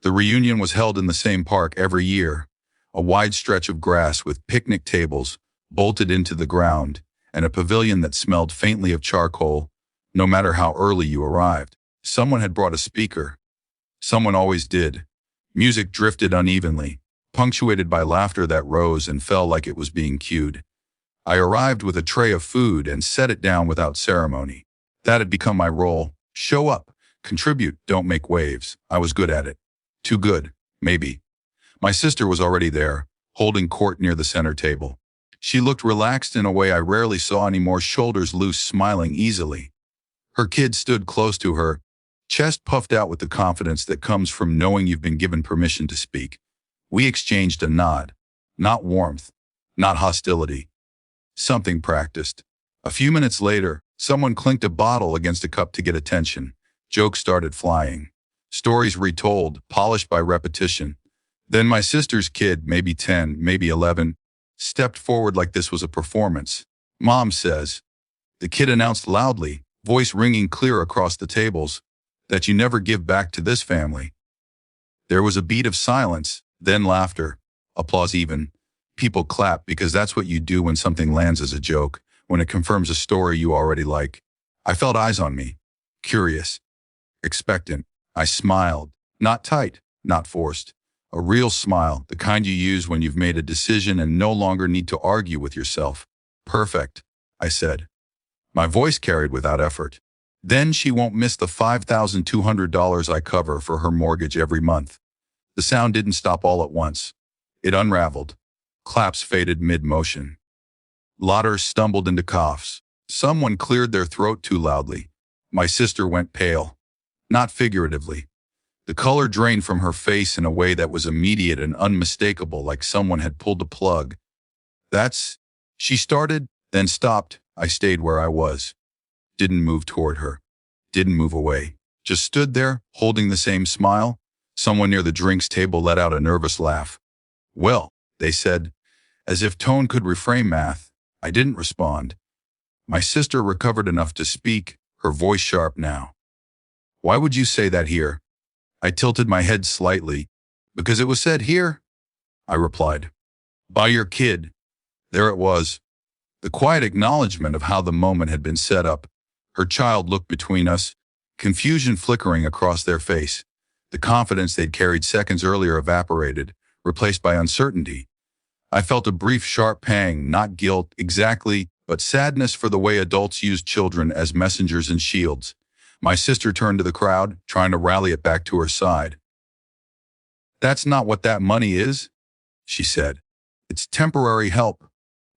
The reunion was held in the same park every year, a wide stretch of grass with picnic tables bolted into the ground, and a pavilion that smelled faintly of charcoal, no matter how early you arrived. Someone had brought a speaker. Someone always did. Music drifted unevenly, punctuated by laughter that rose and fell like it was being cued. I arrived with a tray of food and set it down without ceremony. That had become my role. Show up, contribute, don't make waves. I was good at it. Too good, maybe. My sister was already there, holding court near the center table. She looked relaxed in a way I rarely saw anymore, shoulders loose, smiling easily. Her kid stood close to her, chest puffed out with the confidence that comes from knowing you've been given permission to speak. We exchanged a nod. Not warmth, not hostility. Something practiced. A few minutes later, someone clinked a bottle against a cup to get attention. Jokes started flying. Stories retold, polished by repetition. Then my sister's kid, maybe 10, maybe 11, stepped forward like this was a performance. Mom says, the kid announced loudly, voice ringing clear across the tables, that you never give back to this family. There was a beat of silence, then laughter, applause even. People clap because that's what you do when something lands as a joke, when it confirms a story you already like. I felt eyes on me, curious, expectant. I smiled, not tight, not forced. A real smile, the kind you use when you've made a decision and no longer need to argue with yourself. Perfect, I said. My voice carried without effort. Then she won't miss the $5,200 I cover for her mortgage every month. The sound didn't stop all at once. It unraveled. Claps faded mid-motion. Lauders stumbled into coughs. Someone cleared their throat too loudly. My sister went pale. Not figuratively. The color drained from her face in a way that was immediate and unmistakable, like someone had pulled the plug. She started, then stopped. I stayed where I was. Didn't move toward her. Didn't move away. Just stood there, holding the same smile. Someone near the drinks table let out a nervous laugh. Well, they said, as if tone could reframe math. I didn't respond. My sister recovered enough to speak, her voice sharp now. Why would you say that here? I tilted my head slightly. Because it was said here, I replied. By your kid. There it was. The quiet acknowledgement of how the moment had been set up. Her child looked between us, confusion flickering across their face. The confidence they'd carried seconds earlier evaporated, replaced by uncertainty. I felt a brief sharp pang, not guilt exactly, but sadness for the way adults use children as messengers and shields. My sister turned to the crowd, trying to rally it back to her side. That's not what that money is, she said. It's temporary help.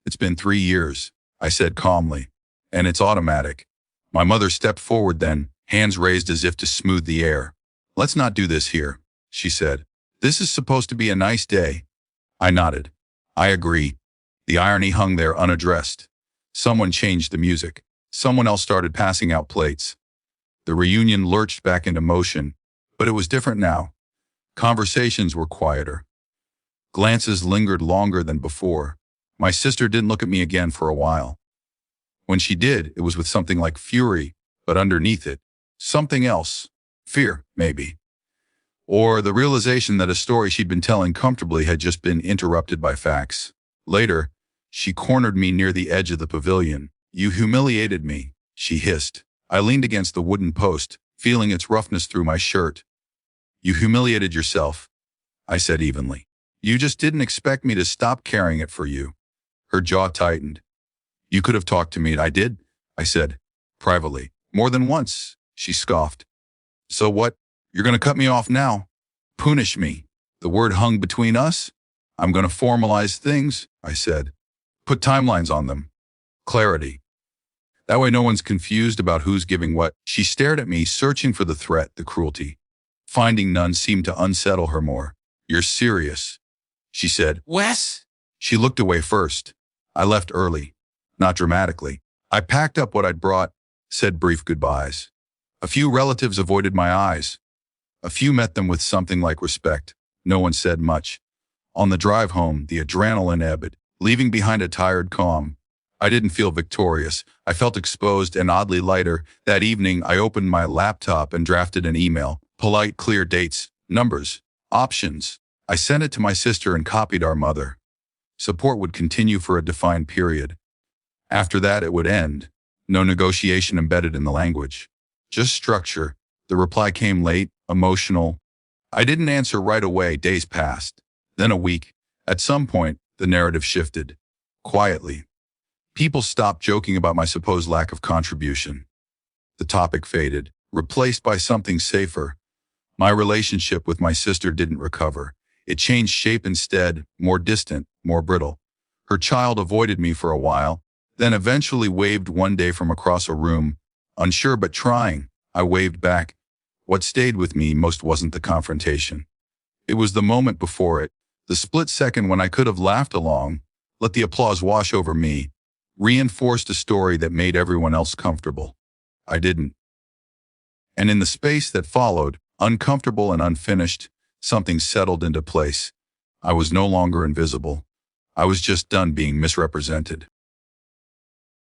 It's been 3 years, I said calmly, and it's automatic. My mother stepped forward then, hands raised as if to smooth the air. Let's not do this here, she said. This is supposed to be a nice day. I nodded. I agree. The irony hung there unaddressed. Someone changed the music. Someone else started passing out plates. The reunion lurched back into motion, but it was different now. Conversations were quieter. Glances lingered longer than before. My sister didn't look at me again for a while. When she did, it was with something like fury, but underneath it, something else. Fear, maybe. Or the realization that a story she'd been telling comfortably had just been interrupted by facts. Later, she cornered me near the edge of the pavilion. You humiliated me, she hissed. I leaned against the wooden post, feeling its roughness through my shirt. You humiliated yourself, I said evenly. You just didn't expect me to stop carrying it for you. Her jaw tightened. You could have talked to me. I did, I said, privately. More than once, she scoffed. So what? You're going to cut me off now? Punish me. The word hung between us. I'm going to formalize things, I said. Put timelines on them. Clarity. That way no one's confused about who's giving what. She stared at me, searching for the threat, the cruelty. Finding none seemed to unsettle her more. You're serious, she said. Wes? She looked away first. I left early, not dramatically. I packed up what I'd brought, said brief goodbyes. A few relatives avoided my eyes. A few met them with something like respect. No one said much. On the drive home, the adrenaline ebbed, leaving behind a tired calm. I didn't feel victorious. I felt exposed and oddly lighter. That evening, I opened my laptop and drafted an email. Polite, clear dates, numbers. Options. I sent it to my sister and copied our mother. Support would continue for a defined period. After that, it would end. No negotiation embedded in the language. Just structure. The reply came late, emotional. I didn't answer right away. Days passed. Then a week. At some point, the narrative shifted. Quietly. People stopped joking about my supposed lack of contribution. The topic faded, replaced by something safer. My relationship with my sister didn't recover. It changed shape instead, more distant, more brittle. Her child avoided me for a while, then eventually waved one day from across a room. Unsure but trying, I waved back. What stayed with me most wasn't the confrontation. It was the moment before it, the split second when I could have laughed along, let the applause wash over me, reinforced a story that made everyone else comfortable. I didn't. And in the space that followed, uncomfortable and unfinished, something settled into place. I was no longer invisible. I was just done being misrepresented.